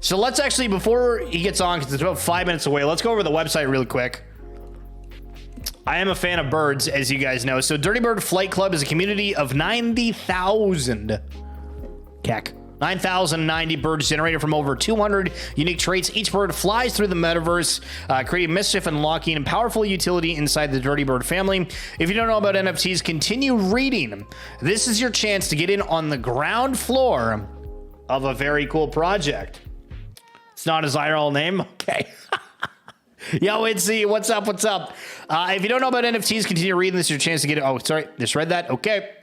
So let's actually, before he gets on, because it's about 5 minutes away, let's go over the website really quick. I am a fan of birds, as you guys know. So Dirtybird Flight Club is a community of 90,000 CAC. 9,090 birds generated from over 200 unique traits. Each bird flies through the metaverse, creating mischief and unlocking powerful utility inside the Dirtybird family. If you don't know about NFTs, continue reading. This is your chance to get in on the ground floor of a very cool project. It's not his IRL name? Okay. Yo, it's what's up? What's up? If you don't know about NFTs, continue reading. This is your chance to get it. Oh, sorry. Just read that. Okay.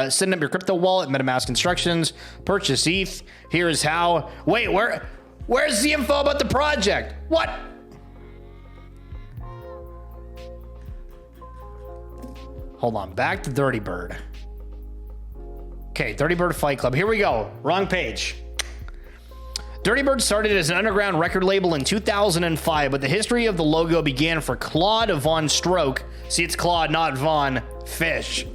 Send up your crypto wallet, MetaMask instructions, purchase ETH. Here's how. Wait, where's the info about the project? What? Hold on. Back to Dirtybird. Okay, Dirtybird Flight Club. Here we go. Wrong page. Dirtybird started as an underground record label in 2005, but the history of the logo began for Claude VonStroke. See, it's Claude, not Von Fish.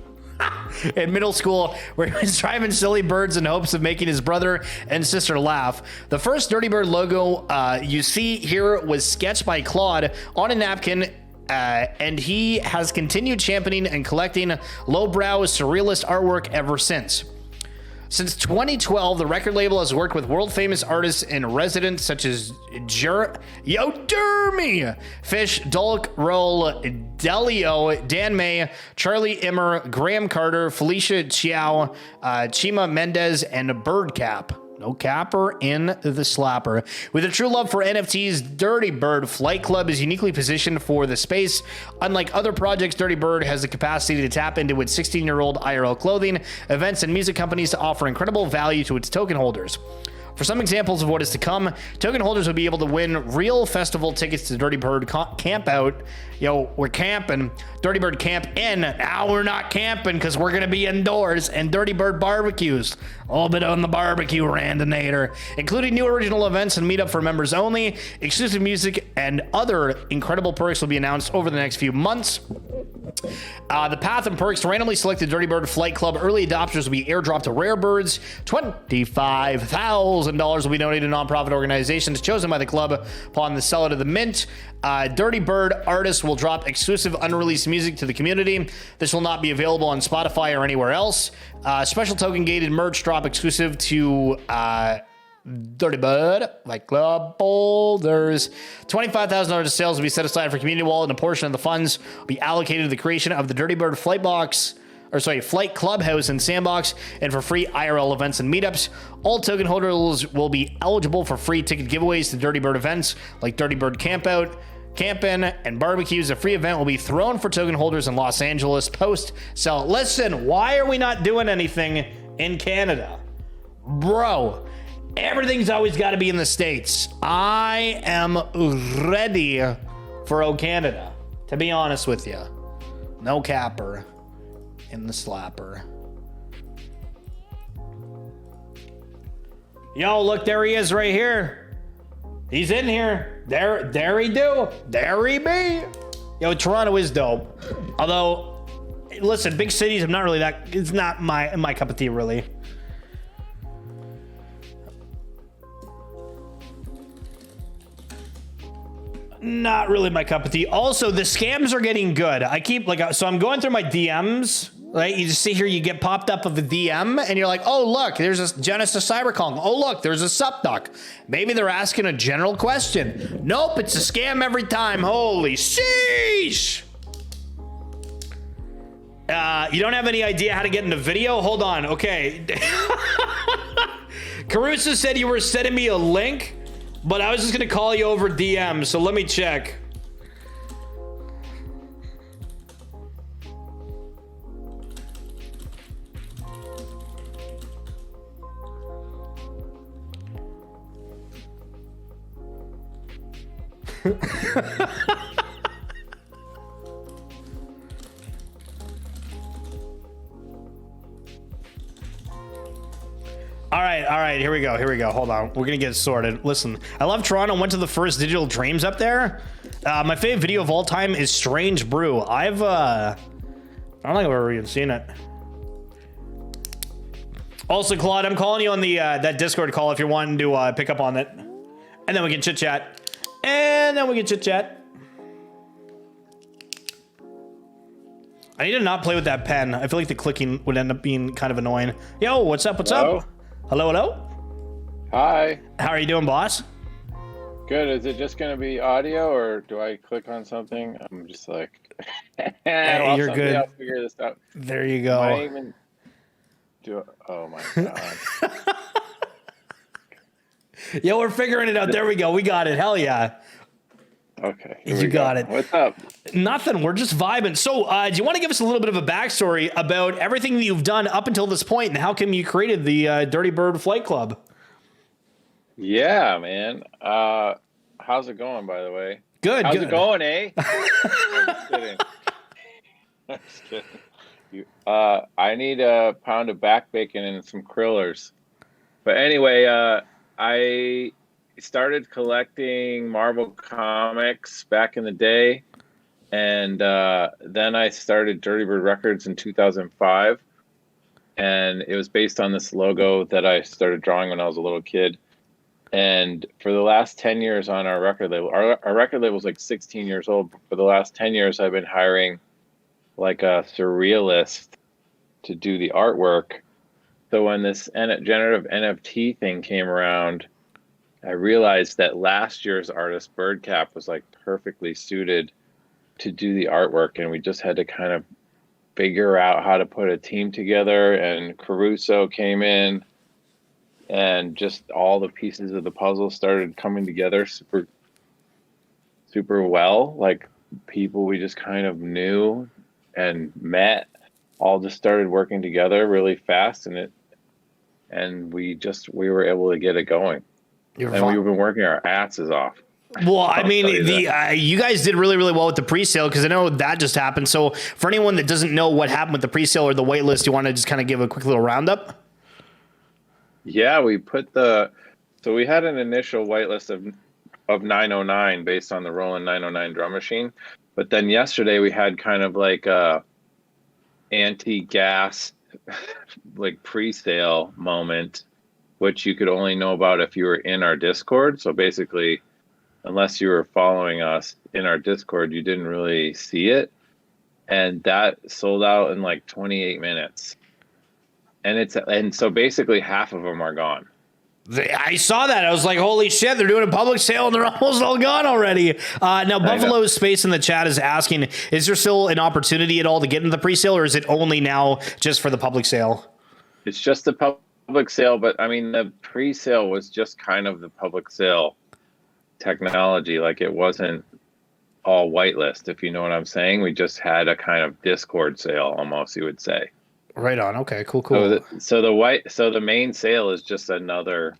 In middle school, where he was driving silly birds in hopes of making his brother and sister laugh. The first Dirtybird logo you see here was sketched by Claude on a napkin, and he has continued championing and collecting lowbrow surrealist artwork ever since. Since 2012, the record label has worked with world-famous artists in residence such as Dermy, Fish, Dulk, Roll, Delio, Dan May, Charlie Immer, Graham Carter, Felicia Chiao, Chima Mendez, and Birdcap. No capper in the slapper. With a true love for NFTs, Dirtybird Flight Club is uniquely positioned for the space. Unlike other projects, Dirtybird has the capacity to tap into its 16-year-old IRL clothing, events, and music companies to offer incredible value to its token holders. For some examples of what is to come, token holders will be able to win real festival tickets to Dirtybird Camp Out. Yo, we're camping. Dirtybird Camp In. Now we're not camping because we're going to be indoors. And Dirtybird Barbecues. A little bit on the barbecue randinator. Including new original events and meetup for members only. Exclusive music and other incredible perks will be announced over the next few months. The path and perks to randomly selected Dirtybird Flight Club early adopters will be airdropped to rare birds. $25,000 will be donated to nonprofit organizations chosen by the club upon the sell to the mint. Dirtybird artists will drop exclusive unreleased music to the community. This will not be available on Spotify or anywhere else. Special token gated merch drop exclusive to Dirtybird Flight Club holders. $25,000 of sales will be set aside for community wallet, and a portion of the funds will be allocated to the creation of the Dirtybird Flight Clubhouse and Sandbox, and for free IRL events and meetups. All token holders will be eligible for free ticket giveaways to Dirtybird events like Dirtybird Camp Out, Camp In, and Barbecues. A free event will be thrown for token holders in Los Angeles post-sell. Listen, why are we not doing anything in Canada? Bro, everything's always got to be in the States. I am ready for O Canada, to be honest with you. No capper in the slapper. Yo, look, there he is right here. He's in here. There he do. There he be. Yo, Toronto is dope. Although, listen, big cities, I'm not really that, it's not my cup of tea, really. Not really my cup of tea. Also, the scams are getting good. So I'm going through my DMs, right? You just see here, you get popped up of a DM and you're like, oh, look, there's a Genesis Cybercon. Oh, look, there's a Supdoc. Maybe they're asking a general question. Nope, it's a scam every time. Holy sheesh. You don't have any idea how to get into video? Hold on. Okay. Caruso said you were sending me a link, but I was just going to call you over DM, so let me check. All right, here we go. Hold on, we're gonna get it sorted. Listen, I love Toronto. Went to the first Digital Dreams up there. My favorite video of all time is Strange Brew. I don't think I've ever even seen it. Also, Claude, I'm calling you on the that Discord call if you're wanting to pick up on it. And then we can chit chat. And then we can chit chat. I need to not play with that pen. I feel like the clicking would end up being kind of annoying. Yo, what's up? What's Hello? up? Hello, hello. Hi. How are you doing, boss? Good. Is it just going to be audio or do I click on something? I'm just like, Hey, you're good. I'll figure this out. There you Am go. I even oh my God. Yeah, we're figuring it out. There we go. We got it. Hell yeah. Okay. You got it. What's up? Nothing. We're just vibing. So, do you want to give us a little bit of a backstory about everything that you've done up until this point, and how come you created the Dirtybird Flight Club? Yeah, man. How's it going, by the way? Good. How's good. it going, eh? I'm just kidding. I'm just kidding. I need a pound of back bacon and some krillers. But anyway, I started collecting Marvel comics back in the day, and then I started Dirtybird Records in 2005, and it was based on this logo that I started drawing when I was a little kid. And for the last 10 years on our record label, our record label is like 16 years old, but for the last 10 years I've been hiring like a surrealist to do the artwork. So when this generative NFT thing came around, I realized that last year's artist Birdcap was like perfectly suited to do the artwork, and we just had to kind of figure out how to put a team together, and Caruso came in, and just all the pieces of the puzzle started coming together super well. Like people we just kind of knew and met all just started working together really fast, and we were able to get it going. We've been working our asses off. Well, I mean, you guys did really, really well with the pre-sale, because I know that just happened. So for anyone that doesn't know what happened with the pre-sale or the wait list, you want to just kind of give a quick little roundup? Yeah, we had an initial whitelist of 909 based on the Roland 909 drum machine. But then yesterday we had kind of like a anti-gas like pre-sale moment, which you could only know about if you were in our Discord. So basically, unless you were following us in our Discord, you didn't really see it. And that sold out in like 28 minutes. And so basically half of them are gone. I saw that. I was like, holy shit, they're doing a public sale and they're almost all gone already. Now, Buffalo's Space in the chat is asking, is there still an opportunity at all to get into the pre-sale, or is it only now just for the public sale? It's just the public sale, but I mean, the pre-sale was just kind of the public sale technology. Like it wasn't all whitelist, if you know what I'm saying. We just had a kind of Discord sale almost, you would say. Right on. Okay, cool. So the main sale is just another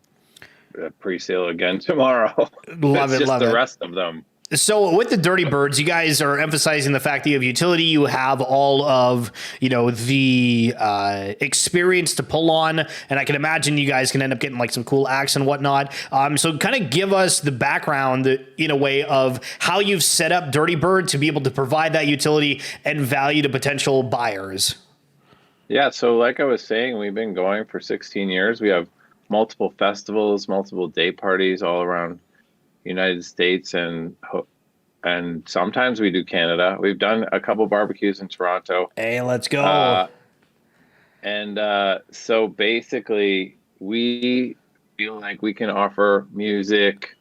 pre-sale again tomorrow. Love it. The rest of them. So with the Dirtybirds, you guys are emphasizing the fact that you have utility. You have all of, the experience to pull on, and I can imagine you guys can end up getting like some cool acts and whatnot. So kind of give us the background in a way of how you've set up Dirtybird to be able to provide that utility and value to potential buyers. Yeah, so like I was saying, we've been going for 16 years. We have multiple festivals, multiple day parties all around the United States, and sometimes we do Canada. We've done a couple barbecues in Toronto. Hey, let's go. So basically, we feel like we can offer music,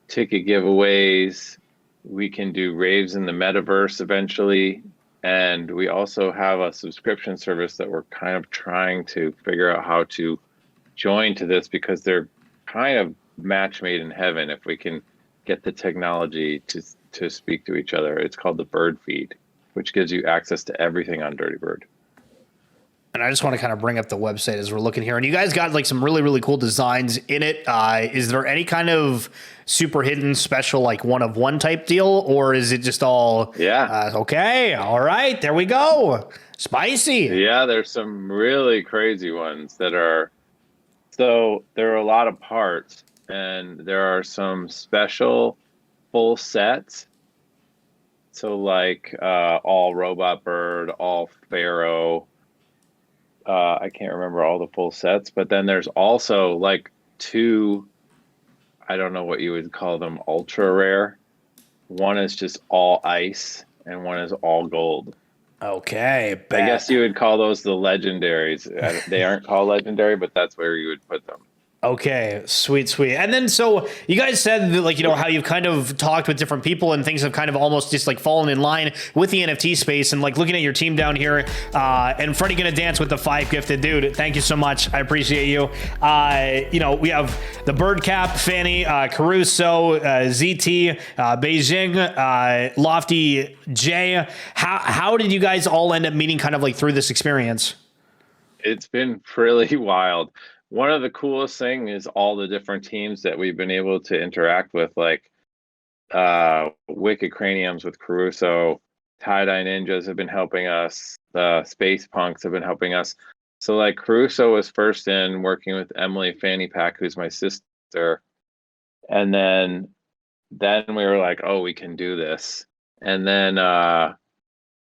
ticket giveaways. We can do raves in the metaverse eventually. And we also have a subscription service that we're kind of trying to figure out how to join to this, because they're kind of match made in heaven if we can get the technology to speak to each other. It's called the Bird Feed, which gives you access to everything on Dirtybird. And I just want to kind of bring up the website as we're looking here. And you guys got like some really, really cool designs in it. Is there any kind of super hidden special, like one-of-one type deal? Or is it just all... Yeah. Okay. All right. There we go. Spicy. Yeah, there's some really crazy ones that are... So there are a lot of parts. And there are some special full sets. So like all Robot Bird, all Pharaoh... I can't remember all the full sets, but then there's also like two I don't know what you would call them, ultra rare. One is just all ice, and one is all gold. Okay, I guess bet. you would call those the legendaries. They aren't called legendary, but that's where you would put them. Okay, sweet, sweet. And then, so you guys said that, like, you know, how you've kind of talked with different people and things have kind of almost just like fallen in line with the NFT space, and like looking at your team down here, and Freddie gonna dance with the 5 gifted. Dude, thank you so much. I appreciate you. You know, we have the Bird Cap, Fanny, Caruso, ZT, Beijing, Lofty J. How did you guys all end up meeting kind of like through this experience? It's been really wild. One of the coolest thing is all the different teams that we've been able to interact with, like Wicked Craniums with Caruso, Tie-Dye Ninjas have been helping us, the Space Punks have been helping us. So like Caruso was first in working with Emily Fanny Pack, who's my sister. And then we were like, oh, we can do this. And then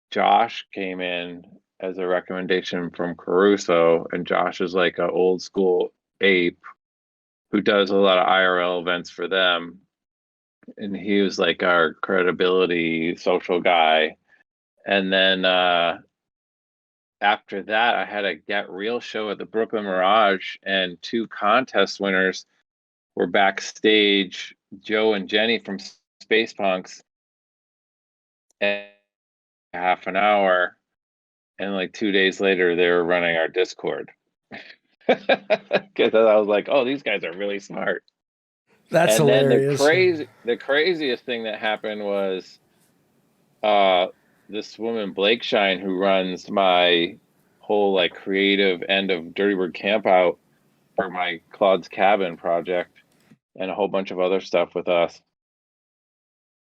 Josh came in as a recommendation from Caruso, and Josh is like an old school ape who does a lot of IRL events for them, and he was like our credibility social guy. And then after that, I had a Get Real show at the Brooklyn Mirage, and 2 contest winners were backstage, Joe and Jenny from Space Punks, and half an hour, and like 2 days later they were running our Discord. Because I was like, oh, these guys are really smart. That's And hilarious. then the craziest thing that happened was this woman Blake Shine, who runs my whole like creative end of Dirtybird Campout for my Claude's Cabin project and a whole bunch of other stuff with us.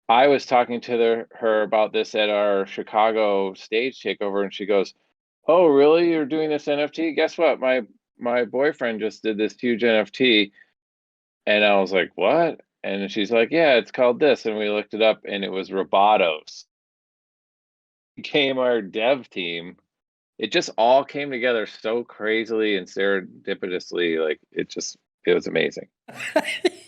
I was talking to her about this at our Chicago stage takeover, and she goes, oh, really? You're doing this NFT? Guess what? My boyfriend just did this huge NFT. And I was like, what? And she's like, yeah, it's called this. And we looked it up, and it was Robotos. Became our dev team. It just all came together so crazily and serendipitously. Like it was amazing.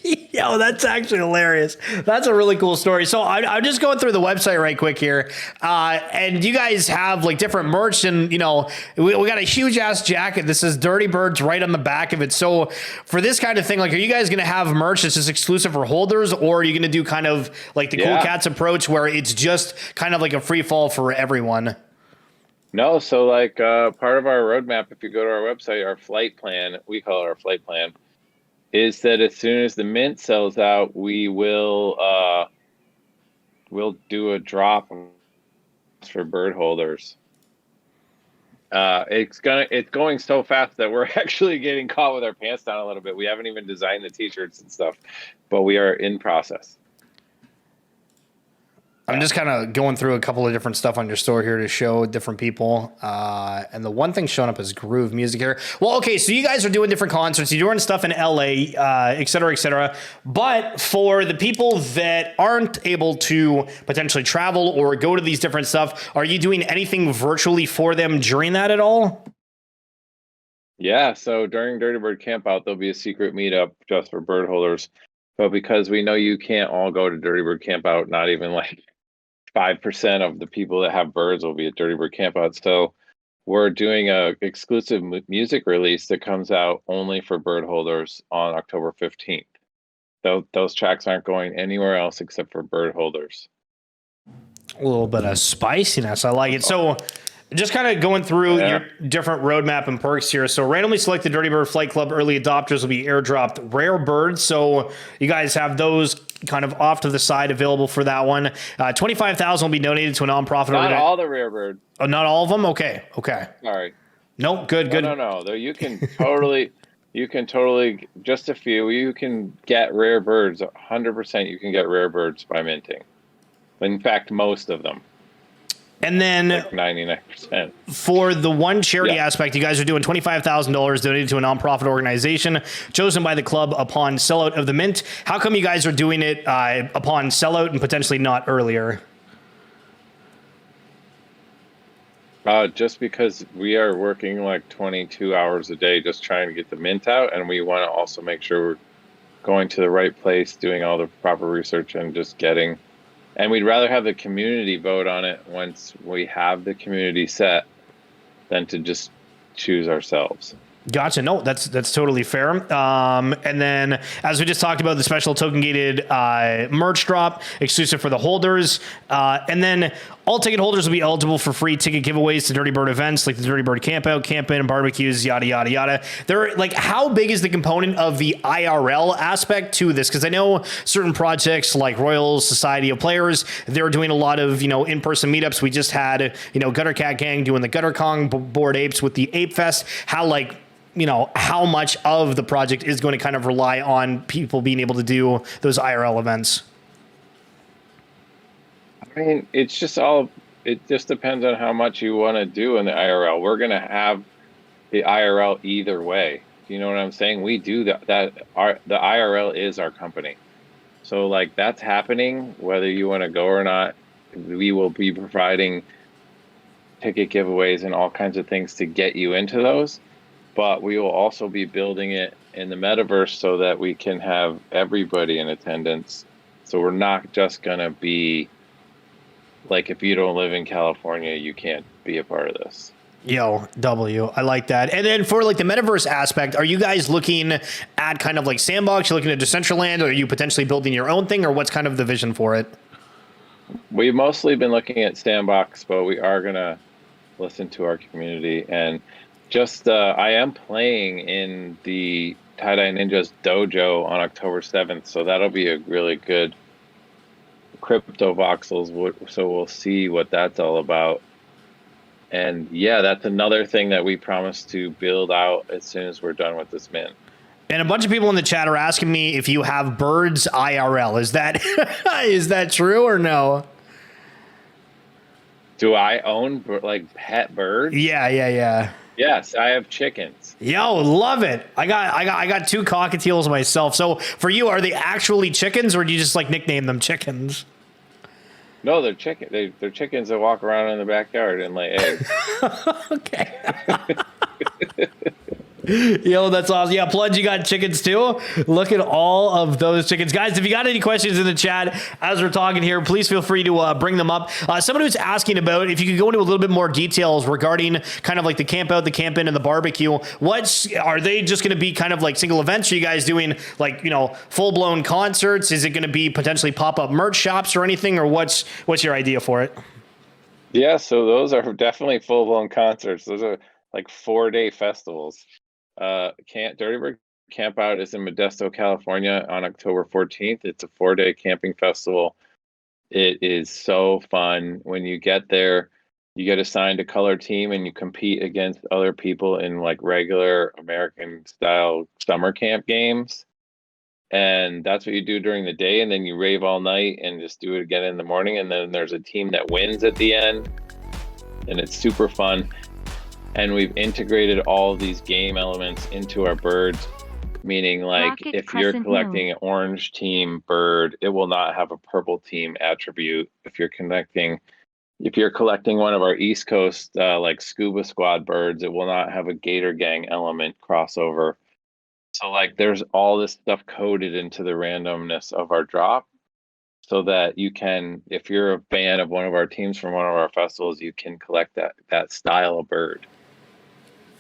Yo, that's actually hilarious. That's a really cool story. So I'm just going through the website right quick here. And you guys have like different merch, and you know, we got a huge ass jacket. This is Dirtybirds right on the back of it. So for this kind of thing, like, are you guys going to have merch that's just exclusive for holders, or are you going to do kind of like the Cool Cats approach where it's just kind of like a free fall for everyone? No, so like part of our roadmap, if you go to our website, our flight plan, we call it our flight plan, is that as soon as the mint sells out, we will we'll do a drop for bird holders. It's going so fast that we're actually getting caught with our pants down a little bit. We haven't even designed the t-shirts and stuff, but we are in process. I'm just kind of going through a couple of different stuff on your store here to show different people. And the one thing showing up is Groove Music here. Well, okay, so you guys are doing different concerts. You're doing stuff in LA, et cetera, et cetera. But for the people that aren't able to potentially travel or go to these different stuff, are you doing anything virtually for them during that at all? Yeah, so during Dirtybird Campout, there'll be a secret meetup just for bird holders. But because we know you can't all go to Dirtybird Campout, not even like 5% of the people that have birds will be at Dirtybird Campout. So we're doing a exclusive music release that comes out only for bird holders on October 15th. Those tracks aren't going anywhere else except for bird holders. A little bit of spiciness. I like it. So just kind of going through your different roadmap and perks here. So randomly selected Dirtybird Flight Club early adopters will be airdropped rare birds. So you guys have those kind of off to the side available for that one. 25,000 will be donated to a nonprofit. Not all the rare birds. Oh, not all of them? Okay. Sorry. Nope. Good. No. Though you can totally, just a few. You can get rare birds. 100% you can get rare birds by minting. In fact, most of them. And then like 99%. For the one charity aspect, you guys are doing $25,000 donated to a nonprofit organization chosen by the club upon sellout of the mint. How come you guys are doing it upon sellout and potentially not earlier? Just because we are working like 22 hours a day just trying to get the mint out, and we want to also make sure going to the right place, doing all the proper research, and just getting. And we'd rather have the community vote on it once we have the community set than to just choose ourselves. Gotcha. No, that's totally fair. And then, as we just talked about, the special token gated merch drop exclusive for the holders, and then all ticket holders will be eligible for free ticket giveaways to Dirtybird events like the Dirtybird Campout, Camp In, barbecues, yada yada yada. They're like, how big is the component of the IRL aspect to this? Because I know certain projects like Royal Society of Players, they're doing a lot of in-person meetups. We just had Gutter Cat Gang doing the Gutter Kong Bored Apes with the Ape Fest. How much of the project is going to kind of rely on people being able to do those IRL events? I mean, it just depends on how much you want to do in the IRL. We're going to have the IRL either way. You know what I'm saying? We do that. The IRL is our company. So like that's happening, whether you want to go or not. We will be providing ticket giveaways and all kinds of things to get you into those. But we will also be building it in the metaverse so that we can have everybody in attendance. So we're not just going to be like, if you don't live in California, you can't be a part of this. Yo, W, I like that. And then for like the metaverse aspect, are you guys looking at kind of like Sandbox? You're looking at Decentraland, or are you potentially building your own thing, or what's kind of the vision for it? We've mostly been looking at Sandbox, but we are going to listen to our community. And just, I am playing in the Tie-Dye Ninjas dojo on October 7th, so that'll be a really good crypto voxels, so we'll see what that's all about. And yeah, that's another thing that we promise to build out as soon as we're done with this mint. And a bunch of people in the chat are asking me if you have birds IRL. Is that true or no? Do I own like pet birds? Yeah. Yes, I have chickens. Yo, love it. I got 2 cockatiels myself. So for you, are they actually chickens, or do you just like nickname them chickens? No, they're chicken. They're chickens that walk around in the backyard and lay eggs. Okay. Yo, that's awesome. Yeah, Plunge, you got chickens too? Look at all of those chickens. Guys, if you got any questions in the chat as we're talking here, please feel free to bring them up. Somebody was asking about if you could go into a little bit more details regarding kind of like the camp out, the camp in, and the barbecue. Are they just going to be kind of like single events? Are you guys doing like, full-blown concerts? Is it going to be potentially pop-up merch shops or anything? Or what's your idea for it? Yeah, so those are definitely full-blown concerts. Those are like 4-day festivals. Dirtybird Camp Out is in Modesto, California on October 14th. It's a 4-day camping festival. It is so fun. When you get there, you get assigned a color team and you compete against other people in like regular American style summer camp games. And that's what you do during the day. And then you rave all night and just do it again in the morning. And then there's a team that wins at the end. And it's super fun. And we've integrated all of these game elements into our birds, meaning like Rocket if you're Crescent collecting an orange team bird, it will not have a purple team attribute. If you're collecting one of our East Coast like scuba squad birds, it will not have a Gator Gang element crossover. So like there's all this stuff coded into the randomness of our drop, so that you can, if you're a fan of one of our teams from one of our festivals, you can collect that style of bird.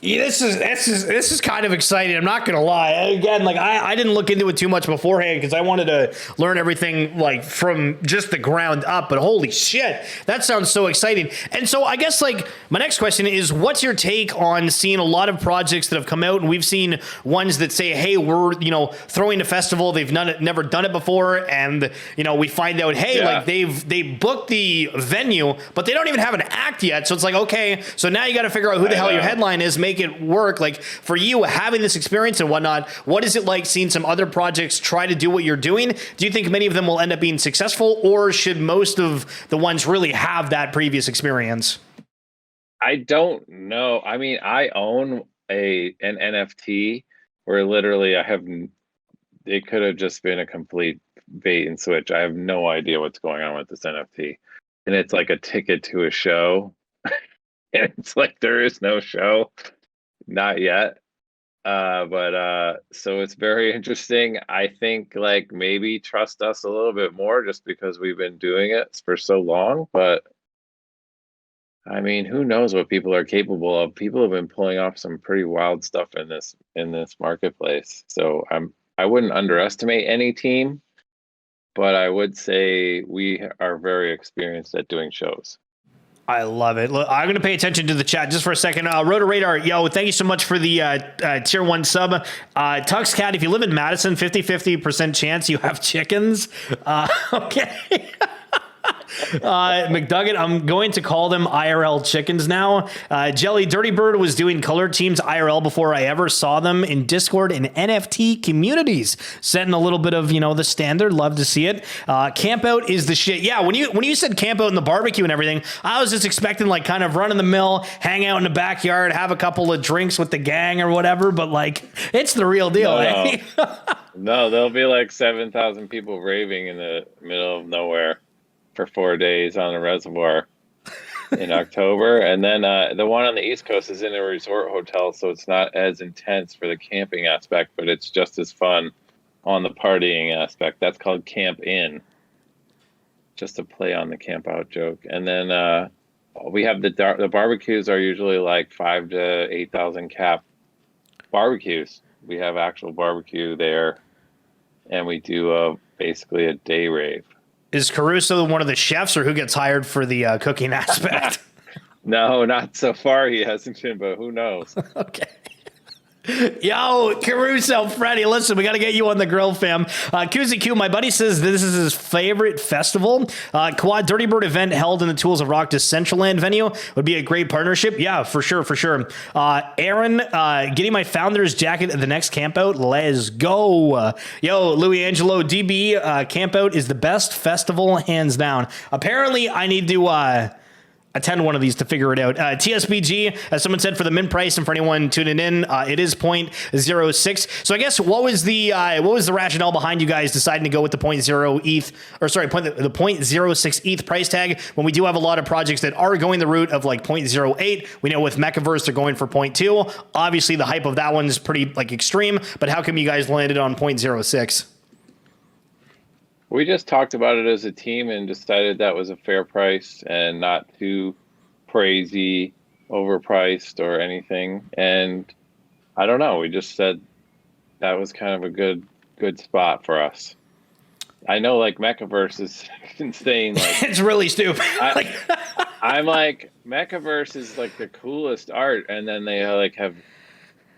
Yeah, this is kind of exciting. I'm not gonna lie. Again, like I didn't look into it too much beforehand because I wanted to learn everything like from just the ground up. But holy shit, that sounds so exciting. And so I guess like my next question is, what's your take on seeing a lot of projects that have come out, and we've seen ones that say, hey, we're throwing a festival, they've never done it before, and we find out, hey, like they booked the venue, but they don't even have an act yet. So it's like, okay, so now you got to figure out who the hell your headline is. Make it work. Like for you having this experience and whatnot, what is it like seeing some other projects try to do what you're doing? Do you think many of them will end up being successful, or should most of the ones really have that previous experience? I don't know. I mean, I own an NFT where literally it could have just been a complete bait and switch. I have no idea what's going on with this NFT. And it's like a ticket to a show. And it's like, there is no show. Not yet. So it's very interesting. I think like maybe trust us a little bit more just because we've been doing it for so long. But I mean, who knows what people are capable of? People have been pulling off some pretty wild stuff in this marketplace. So I wouldn't underestimate any team, but I would say we are very experienced at doing shows. I love it. Look, I'm going to pay attention to the chat just for a second. Rotor Radar, yo, thank you so much for the tier 1 sub. Tux Cat, if you live in Madison, 50% chance you have chickens. Okay. McDuggan, I'm going to call them IRL chickens now. Jelly, Dirtybird was doing color teams IRL before I ever saw them in Discord and NFT communities. Setting a little bit of, the standard. Love to see it. Camp out is the shit. Yeah, when you said camp out in the barbecue and everything, I was just expecting like kind of run in the mill, hang out in the backyard, have a couple of drinks with the gang or whatever, but like it's the real deal. No, no, there'll be like 7,000 people raving in the middle of nowhere for 4 days on a reservoir in October. And then the one on the East Coast is in a resort hotel, so it's not as intense for the camping aspect, but it's just as fun on the partying aspect. That's called Camp In, just to play on the camp out joke. And then we have the barbecues are usually like 5,000 to 8,000 cap barbecues. We have actual barbecue there, and we do basically a day rave. Is Caruso one of the chefs, or who gets hired for the cooking aspect? No, not so far. He hasn't been, but who knows? Okay. Yo, Caruso, Freddie, listen, we got to get you on the grill, fam. Kuzi Q, my buddy says this is his favorite festival. Quad Dirtybird event held in the Tools of Rock to Centraland venue would be a great partnership. Yeah, for sure. Aaron, getting my founder's jacket at the next campout. Let's go. Yo, Louis Angelo, DB, campout is the best festival, hands down. Apparently, I need to attend one of these to figure it out. TSBG, as someone said, for the mint price, and for anyone tuning in, it is 0.06. So I guess what was the rationale behind you guys deciding to go with the 0.0 ETH, or sorry, the 0.06 ETH price tag, when we do have a lot of projects that are going the route of like 0.08? We know with Mechaverse they're going for 0.2. Obviously the hype of that one is pretty like extreme, but how come you guys landed on 0.06? We just talked about it as a team and decided that was a fair price and not too crazy overpriced or anything. And I don't know, we just said that was kind of a good spot for us. I know like Mechaverse is insane. Like it's really stupid. I'm like, Mechaverse is like the coolest art, and then they like have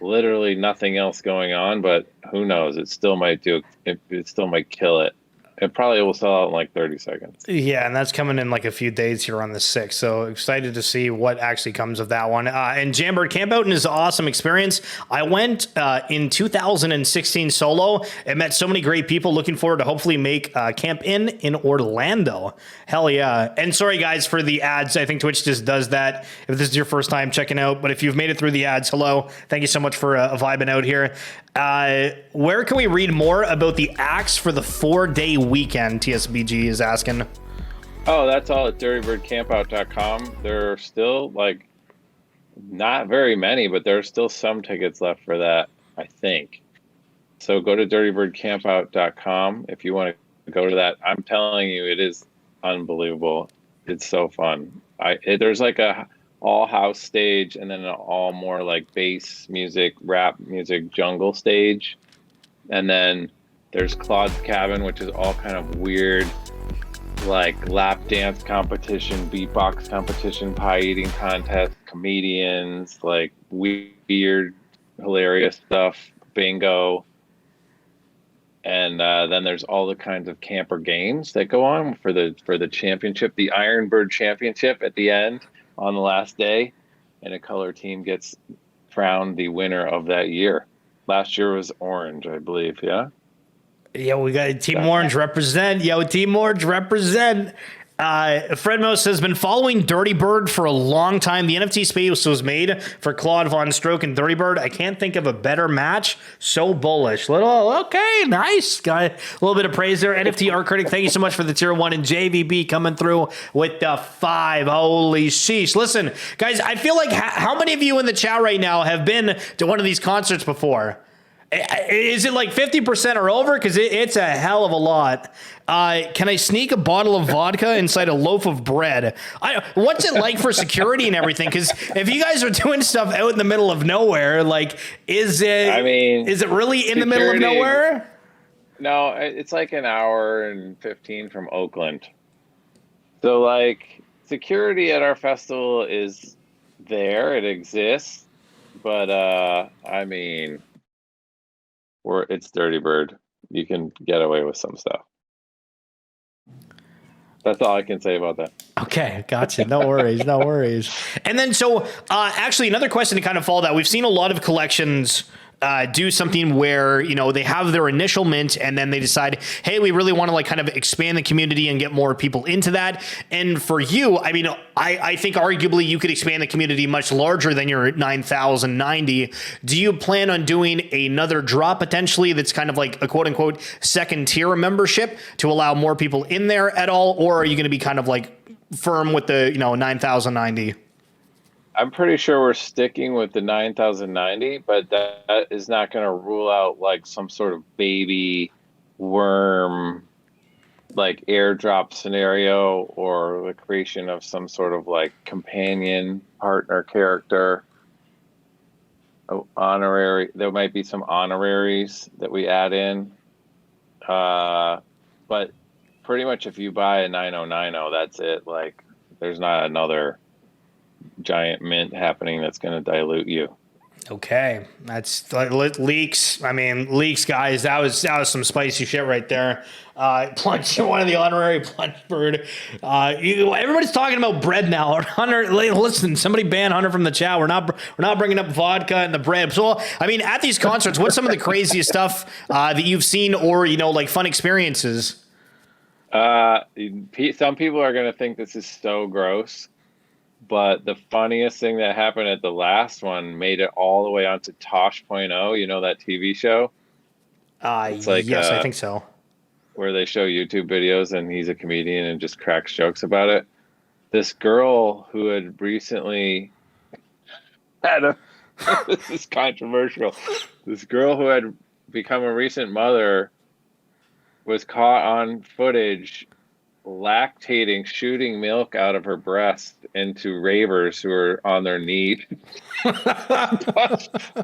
literally nothing else going on, but who knows? It still might kill it. It probably will sell out in like 30 seconds. Yeah, and that's coming in like a few days here on the 6th. So excited to see what actually comes of that one. And Jambird Campout is an awesome experience. I went in 2016 solo and met so many great people. Looking forward to hopefully make Camp in Orlando. Hell yeah. And sorry, guys, for the ads. I think Twitch just does that if this is your first time checking out. But if you've made it through the ads, hello. Thank you so much for vibing out here. Where can we read more about the acts for the 4-day weekend? TSBG is asking. Oh, that's all at dirtybirdcampout.com. There are still like not very many, but there are still some tickets left for that, I think. So go to dirtybirdcampout.com if you want to go to that. I'm telling you, it is unbelievable. It's so fun. There's like a all house stage and then an all more like bass music, rap music, jungle stage. And then there's Claude's Cabin, which is all kind of weird, like lap dance competition, beatbox competition, pie eating contest, comedians, like weird, hilarious stuff, bingo. And then there's all the kinds of camper games that go on for the championship, the Iron Bird Championship at the end on the last day, and a color team gets crowned the winner of that year. Last year was orange, I believe. Yeah. Yeah, we got Team Orange represent. Yo, Team Orange represent. Fred Mouse has been following Dirtybird for a long time. The NFT space was made for Claude VonStroke and Dirtybird. I can't think of a better match. So bullish. Okay, nice guy. A little bit of praise there. NFT Art Critic, thank you so much for the tier 1, and JVB coming through with the 5. Holy sheesh. Listen, guys, I feel like how many of you in the chat right now have been to one of these concerts before? Is it like 50% or over? Because it's a hell of a lot. Can I sneak a bottle of vodka inside a loaf of bread? What's it like for security and everything? Because if you guys are doing stuff out in the middle of nowhere, like, is it really in the middle of nowhere? No, it's like an hour and 15 from Oakland. So, like, security at our festival is there. It exists. But, I mean, it's Dirtybird. You can get away with some stuff. That's all I can say about that. Okay, gotcha. No worries, no worries. And then, so actually, another question to kind of follow that. We've seen a lot of collections do something where, you know, they have their initial mint and then they decide, hey, we really want to like kind of expand the community and get more people into that. And for you, I mean, I think arguably you could expand the community much larger than your 9,090. Do you plan on doing another drop potentially that's kind of like a quote unquote second tier membership to allow more people in there at all? Or are you going to be kind of like firm with the, you know, 9,090? I'm pretty sure we're sticking with the 9,090, but that is not going to rule out like some sort of baby worm, like airdrop scenario, or the creation of some sort of like companion partner character. Honorary. There might be some honoraries that we add in. But pretty much if you buy a 9090, that's it. Like there's not another giant mint happening that's going to dilute you. Okay, that's leaks. I mean, leaks, guys. That was some spicy shit right there. Plunge, one of the honorary plunge bird. Everybody's talking about bread now. Hunter, listen, somebody ban Hunter from the chat. We're not bringing up vodka and the bread. So, I mean, at these concerts, what's some of the craziest stuff that you've seen, or you know, like fun experiences? Some people are going to think this is so gross. But the funniest thing that happened at the last one made it all the way onto Tosh.0. You know that TV show? It's like, yes, I think so. Where they show YouTube videos and he's a comedian and just cracks jokes about it. This girl who had recently this is controversial. This girl who had become a recent mother was caught on footage lactating, shooting milk out of her breast into ravers who are on their knees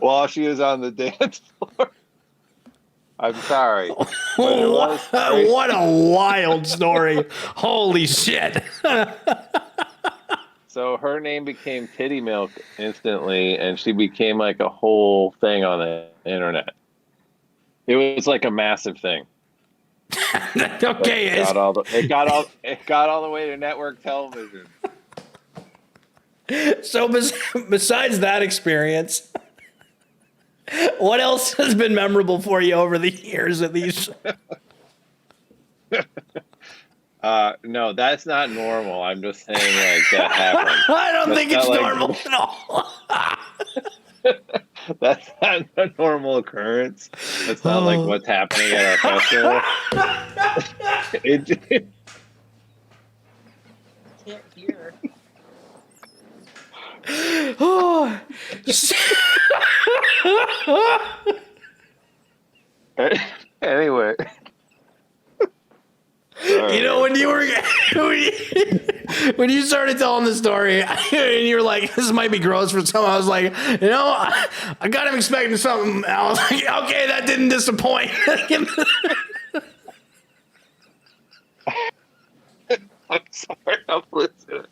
while she was on the dance floor. I'm sorry. What a wild story. Holy shit. So her name became Titty Milk instantly, and she became like a whole thing on the internet. It was like a massive thing. Okay, it got all the way to network television. So besides that experience, what else has been memorable for you over the years of these? No, that's not normal. I'm just saying like that happened. I don't think it's normal at all. That's not a normal occurrence. That's not like what's happening at our festival. Can't hear. Anyway. You know, when you started telling the story and you were like, this might be gross for some, I was like, you know, I got him expecting something. I was like, okay, that didn't disappoint. I'm sorry, I'm listening.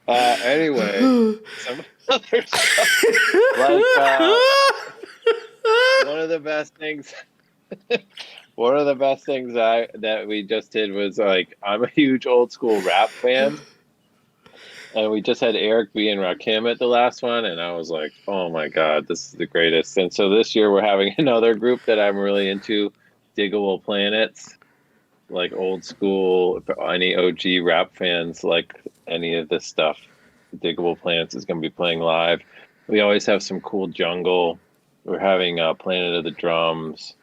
Anyway, some other stuff. Like, one of the best things that we just did was like, I'm a huge old school rap fan, and we just had Eric B and Rakim at the last one, and I was like, oh my god, this is the greatest. And so this year we're having another group that I'm really into, Diggable Planets, like old school, any OG rap fans like any of this stuff, Diggable Plants is going to be playing live. We always have some cool jungle. We're having Planet of the Drums.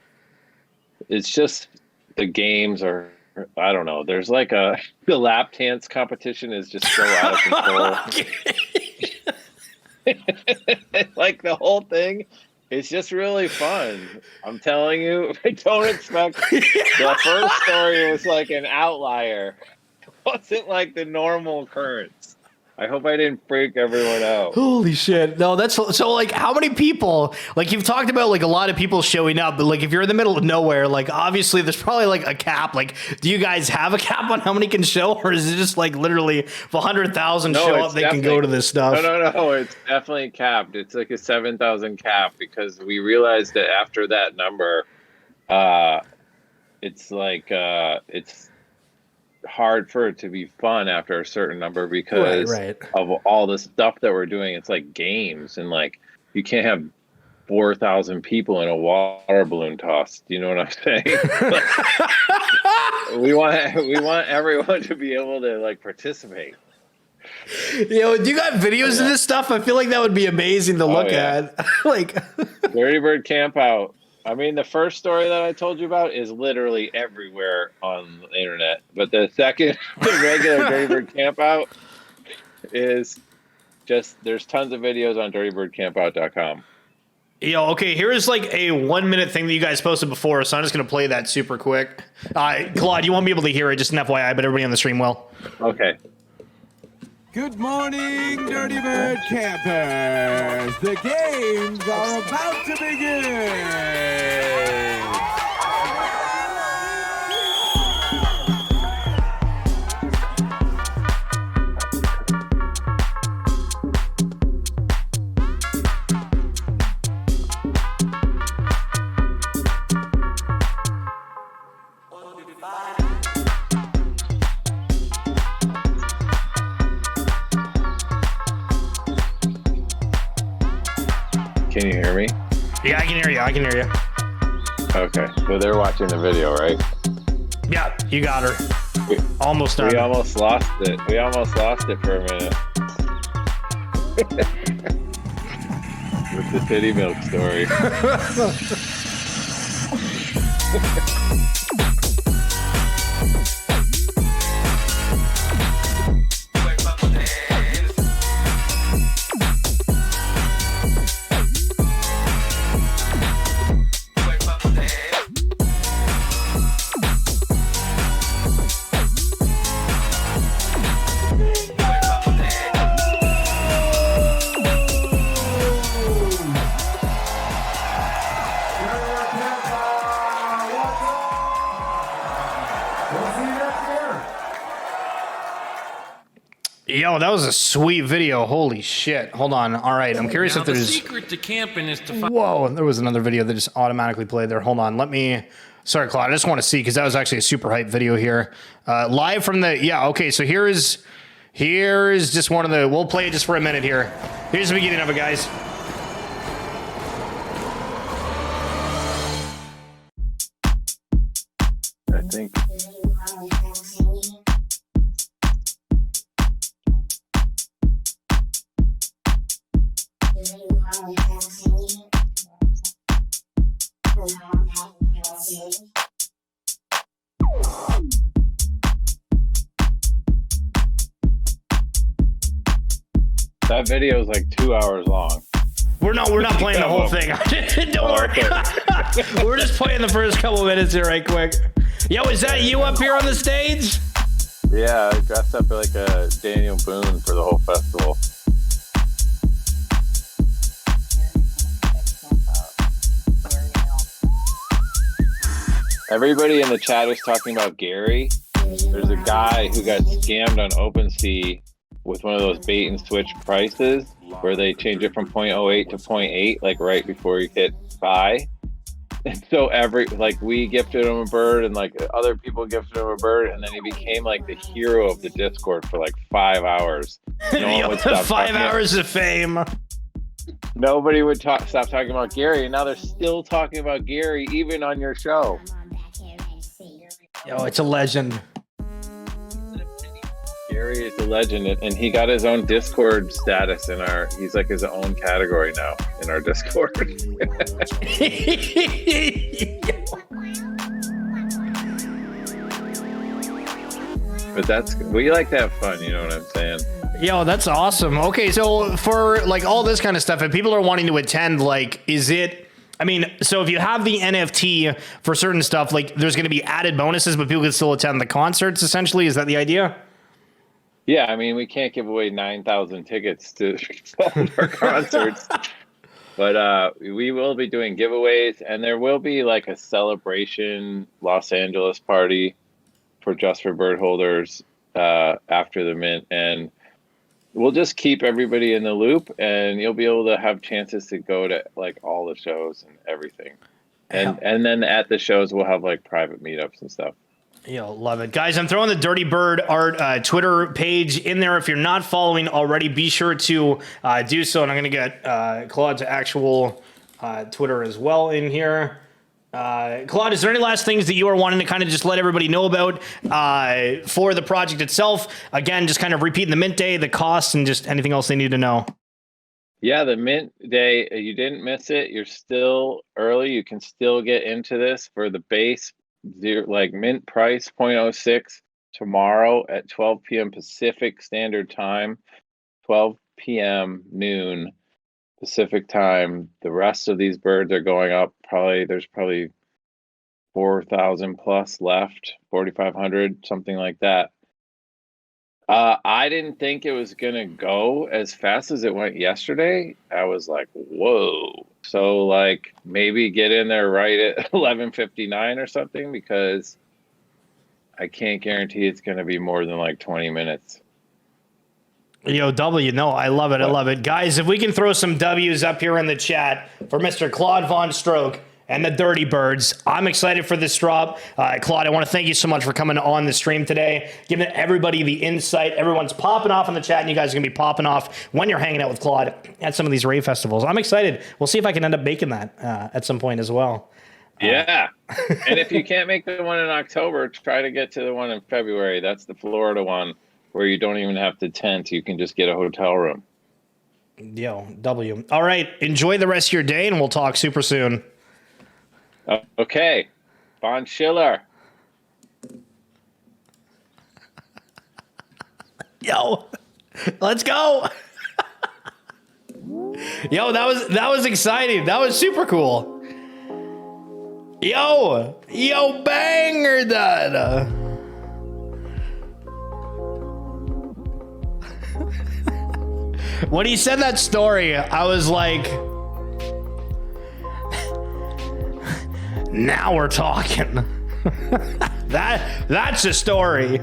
It's just the games are, I don't know. There's like the lap dance competition is just so out of control. Like the whole thing. It's just really fun. I'm telling you, I don't expect the first story was like an outlier. It wasn't like the normal occurrence. I hope I didn't freak everyone out. Holy shit. No, that's so like how many people, like you've talked about like a lot of people showing up, but like if you're in the middle of nowhere, like obviously there's probably like a cap. Like, do you guys have a cap on how many can show, or is it just like literally if 100,000 show up, they can go to this stuff? No, it's definitely capped. It's like a 7,000 cap because we realized that after that number, it's like it's hard for it to be fun after a certain number because of all the stuff that we're doing. It's like games, and like you can't have 4,000 people in a water balloon toss. Do you know what I'm saying? we want everyone to be able to like participate. Yo, do you got videos of this stuff? I feel like that would be amazing to look at. Like Dirtybird Camp Out. I mean, the first story that I told you about is literally everywhere on the internet. But the second, the regular Dirtybird Camp Out is just, there's tons of videos on dirtybirdcampout.com. Yo, okay, here's like a 1 minute thing that you guys posted before, so I'm just going to play that super quick. Claude, you won't be able to hear it, just an FYI, but everybody on the stream will. Okay. Good morning, Dirtybird campers. The games are about to begin. Can you hear me? Yeah, I can hear you. Okay, so they're watching the video, right? Yeah, you got her. Almost done. We almost lost it. For a minute. With the titty milk story. Yo, that was a sweet video. Holy shit. Hold on. All right. I'm curious if there's... The secret to camping is to find... Whoa, there was another video that just automatically played there. Hold on. Let me... Sorry, Claude. I just want to see, because that was actually a super hype video here. Live from the... Yeah, okay. So here's just one of the... We'll play it just for a minute here. Here's the beginning of it, guys. I think... That video is like 2 hours long. We're not playing the whole thing. Don't worry. We're just playing the first couple minutes here right quick. Yo, is that you up here on the stage? Yeah, I dressed up like a Daniel Boone for the whole festival. Everybody in the chat is talking about Gary. There's a guy who got scammed on OpenSea with one of those bait and switch prices where they change it from 0.08 to 0.8, like right before you hit buy. And so we gifted him a bird, and like other people gifted him a bird, and then he became like the hero of the Discord for like 5 hours. No one would stop 5 hours of fame. Nobody would stop talking about Gary, and now they're still talking about Gary even on your show. Yo, it's a legend. Gary is a legend, and he got his own Discord status in our. He's like his own category now in our Discord. But we like to have fun. You know what I'm saying? Yo, that's awesome. Okay, so for like all this kind of stuff, if people are wanting to attend, like, is it? I mean, so if you have the NFT for certain stuff, like, there's going to be added bonuses, but people can still attend the concerts. Essentially, is that the idea? Yeah, I mean, we can't give away 9,000 tickets to all of our concerts, but we will be doing giveaways, and there will be like a celebration Los Angeles party for Just for Bird holders after the mint, and we'll just keep everybody in the loop, and you'll be able to have chances to go to like all the shows and everything, and then at the shows we'll have like private meetups and stuff. Yo, love it. Guys, I'm throwing the Dirtybird Art Twitter page in there. If you're not following already, be sure to do so. And I'm going to get Claude's actual Twitter as well in here. Claude, is there any last things that you are wanting to kind of just let everybody know about for the project itself? Again, just kind of repeating the mint day, the costs, and just anything else they need to know. Yeah, the mint day, you didn't miss it. You're still early. You can still get into this for the base. Like mint price 0.06 tomorrow at 12 p.m. Pacific Standard Time, 12 p.m. noon Pacific Time. The rest of these birds are going up. There's probably 4,000 plus left, 4,500, something like that. I didn't think it was gonna go as fast as it went yesterday. I was like, whoa. So like maybe get in there right at 11:59 or something, because I can't guarantee it's gonna be more than like 20 minutes. Yo, W, no, I love it. I love it. Guys, if we can throw some W's up here in the chat for Mr. Claude VonStroke and the Dirtybirds. I'm excited for this drop. Claude, I want to thank you so much for coming on the stream today, giving everybody the insight. Everyone's popping off in the chat, and you guys are going to be popping off when you're hanging out with Claude at some of these rave festivals. I'm excited. We'll see if I can end up making that at some point as well. Yeah. And if you can't make the one in October, try to get to the one in February. That's the Florida one where you don't even have to tent. You can just get a hotel room. Yo, W. All right. Enjoy the rest of your day, and we'll talk super soon. Okay, Von Schiller. Yo, let's go. Yo, that was exciting. That was super cool. Yo, banger that. When he said that story, I was like, now we're talking. That's a story.